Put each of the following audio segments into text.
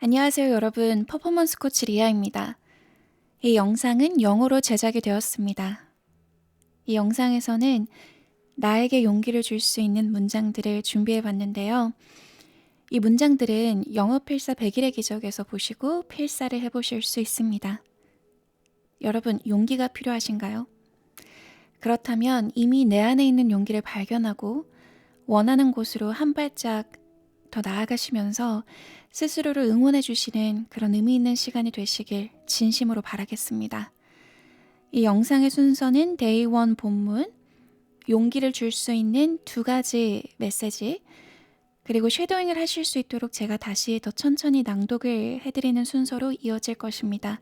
안녕하세요, 여러분. 퍼포먼스 코치 리아입니다. 이 영상은 영어로 제작이 되었습니다. 이 영상에서는 나에게 용기를 줄 수 있는 문장들을 준비해 봤는데요. 이 문장들은 영어필사 100일의 기적에서 보시고 필사를 해보실 수 있습니다. 여러분, 용기가 필요하신가요? 그렇다면 이미 내 안에 있는 용기를 발견하고 원하는 곳으로 한 발짝 더 나아가시면서 스스로를 응원해 주시는 그런 의미 있는 시간이 되시길 진심으로 바라겠습니다. 이 영상의 순서는 데이 1 본문, 용기를 줄 수 있는 2가지 메시지, 그리고 쉐도잉을 하실 수 있도록 제가 다시 더 천천히 낭독을 해드리는 순서로 이어질 것입니다.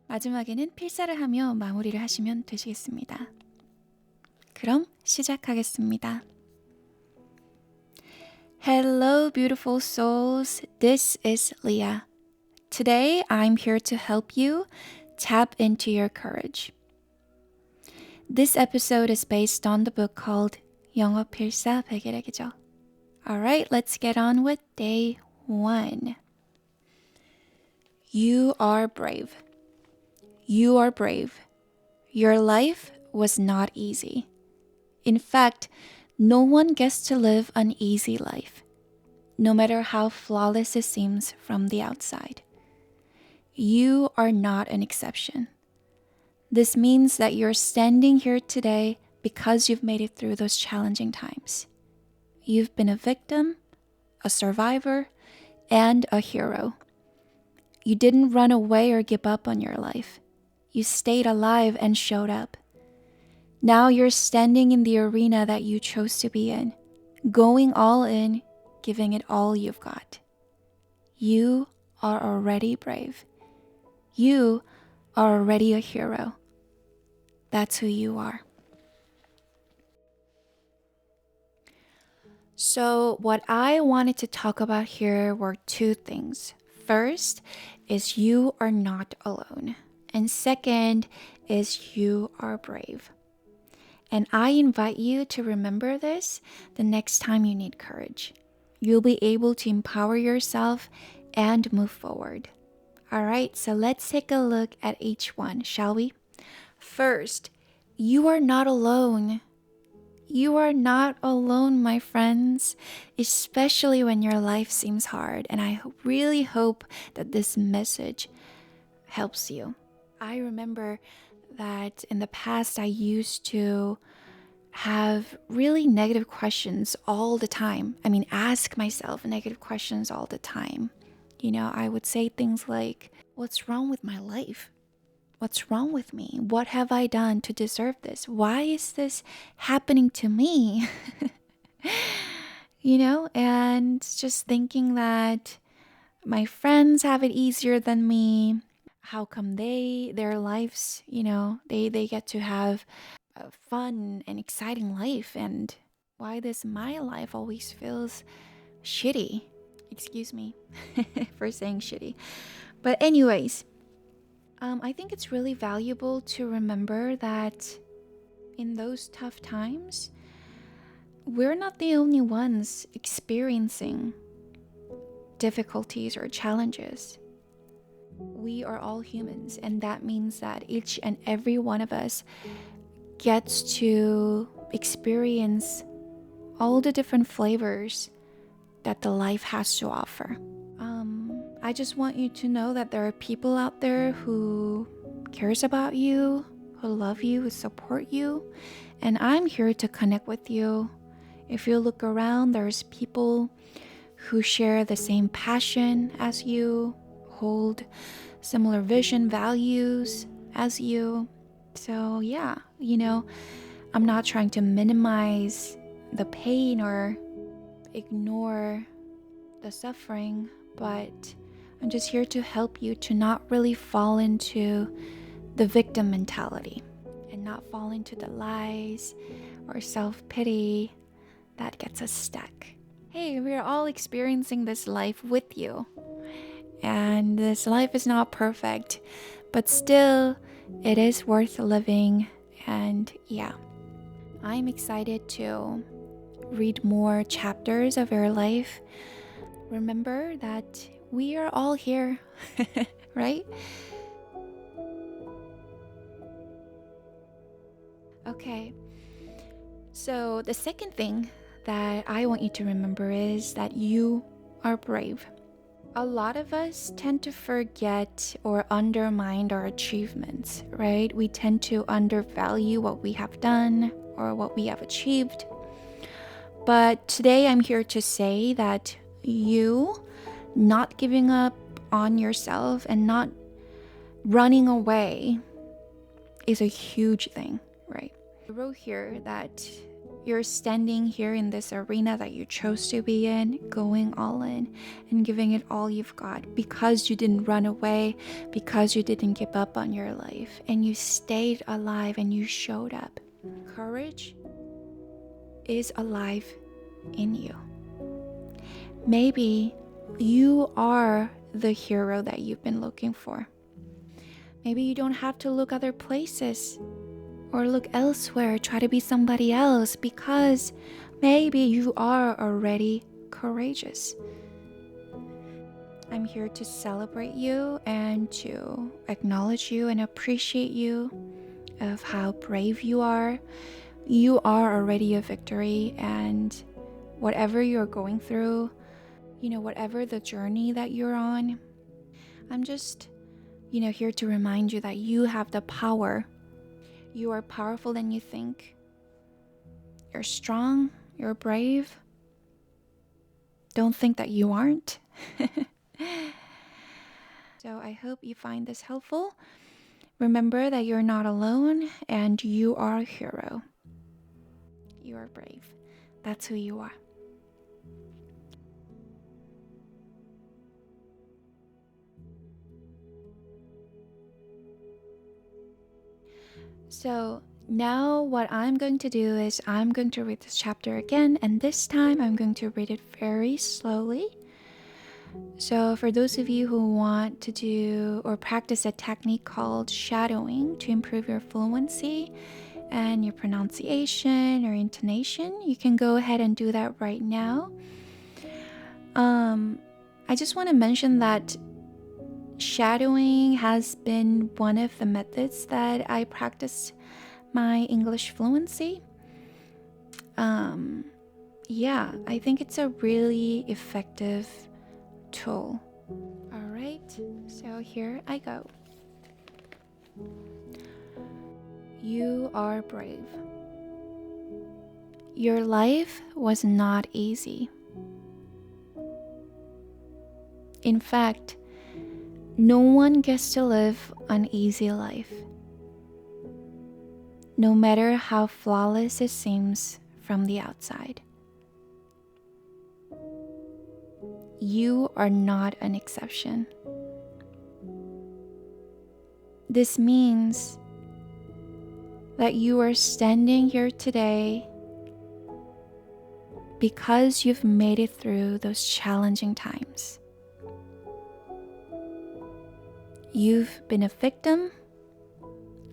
마지막에는 필사를 하며 마무리를 하시면 되시겠습니다. 그럼 시작하겠습니다. Hello, beautiful souls. This is Leah. Today, I'm here to help you tap into your courage. This episode is based on the book called 영어필사 100일의 기적. Alright, let's get on with day 1. You are brave. You are brave. Your life was not easy. In fact, no one gets to live an easy life, no matter how flawless it seems from the outside. You are not an exception. This means that you're standing here today because you've made it through those challenging times. You've been a victim, a survivor, and a hero. You didn't run away or give up on your life. You stayed alive and showed up. Now you're standing in the arena that you chose to be in, going all in, giving it all you've got. You are already brave. You are already a hero. That's who you are. So what I wanted to talk about here were 2 things. First is you are not alone. And second is you are brave. And I invite you to remember this the next time you need courage. You'll be able to empower yourself and move forward. All right, so let's take a look at each one, shall we? First, you are not alone. You are not alone, my friends, especially when your life seems hard. And I really hope that this message helps you. I remember that in the past I used to have really negative questions all the time. I mean, ask myself negative questions all the time. You know, I would say things like, what's wrong with my life? What's wrong with me? What have I done to deserve this? Why is this happening to me? You know, and just thinking that my friends have it easier than me. How come their lives, you know, they get to have a fun and exciting life, and why does my life always feels shitty? Excuse me for saying shitty. But anyways, I think it's really valuable to remember that in those tough times, we're not the only ones experiencing difficulties or challenges. We are all humans, and that means that each and every one of us gets to experience all the different flavors that the life has to offer. I just want you to know that there are people out there who cares about you, who love you, who support you, and I'm here to connect with you. If you look around, there's people who share the same passion as you, hold similar vision, values as you. So yeah, you know, I'm not trying to minimize the pain or ignore the suffering, but I'm just here to help you to not really fall into the victim mentality and not fall into the lies or self-pity that gets us stuck. Hey, we're all experiencing this life with you. And this life is not perfect, but still, it is worth living. And yeah, I'm excited to read more chapters of your life. Remember that we are all here, right? Okay, so the second thing that I want you to remember is that you are brave. A lot of us tend to forget or undermine our achievements, right? We tend to undervalue what we have done or what we have achieved. But today I'm here to say that you not giving up on yourself and not running away is a huge thing, right? I wrote here that you're standing here in this arena that you chose to be in, going all in and giving it all you've got because you didn't run away, because you didn't give up on your life, and you stayed alive and you showed up. Courage is alive in you. Maybe you are the hero that you've been looking for. Maybe you don't have to look other places or look elsewhere, try to be somebody else, because maybe you are already courageous. I'm here to celebrate you and to acknowledge you and appreciate you of how brave you are. You are already a victory, and whatever you're going through, whatever the journey that you're on, I'm just, here to remind you that you have the power. You are powerful than you think. You're strong. You're brave. Don't think that you aren't. So I hope you find this helpful. Remember that you're not alone and you are a hero. You are brave. That's who you are. So now what I'm going to do is I'm going to read this chapter again, and this time I'm going to read it very slowly. So for those of you who want to do or practice a technique called shadowing to improve your fluency and your pronunciation or intonation, you can go ahead and do that right now. I just want to mention that shadowing has been one of the methods that I practiced my English fluency. Yeah, I think it's a really effective tool. All right, so here I go. You are brave. Your life was not easy. In fact, no one gets to live an easy life, no matter how flawless it seems from the outside. You are not an exception. This means that you are standing here today because you've made it through those challenging times. You've been a victim,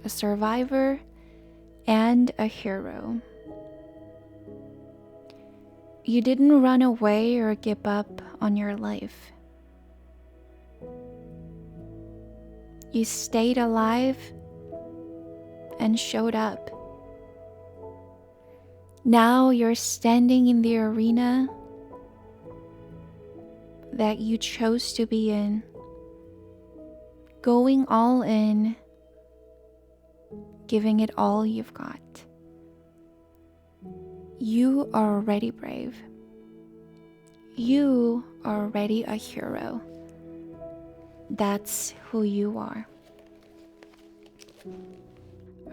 a survivor, and a hero. You didn't run away or give up on your life. You stayed alive and showed up. Now you're standing in the arena that you chose to be in, going all in, giving it all you've got. You are already brave. You are already a hero. That's who you are.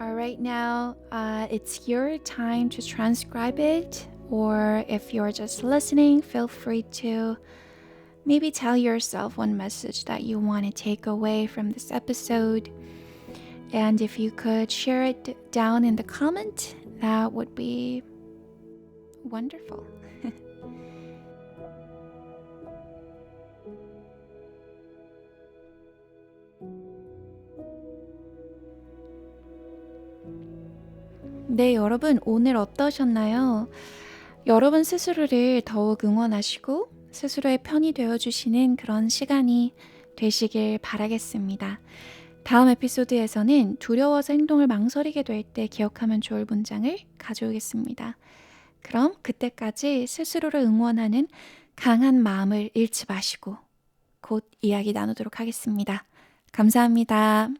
All right, now it's your time to transcribe it, or if you're just listening, feel free to maybe tell yourself one message that you want to take away from this episode. And if you could share it down in the comment, that would be wonderful. 네, 여러분 오늘 어떠셨나요? 여러분 스스로를 더욱 응원하시고 스스로의 편이 되어주시는 그런 시간이 되시길 바라겠습니다. 다음 에피소드에서는 두려워서 행동을 망설이게 될 때 기억하면 좋을 문장을 가져오겠습니다. 그럼 그때까지 스스로를 응원하는 강한 마음을 잃지 마시고 곧 이야기 나누도록 하겠습니다. 감사합니다.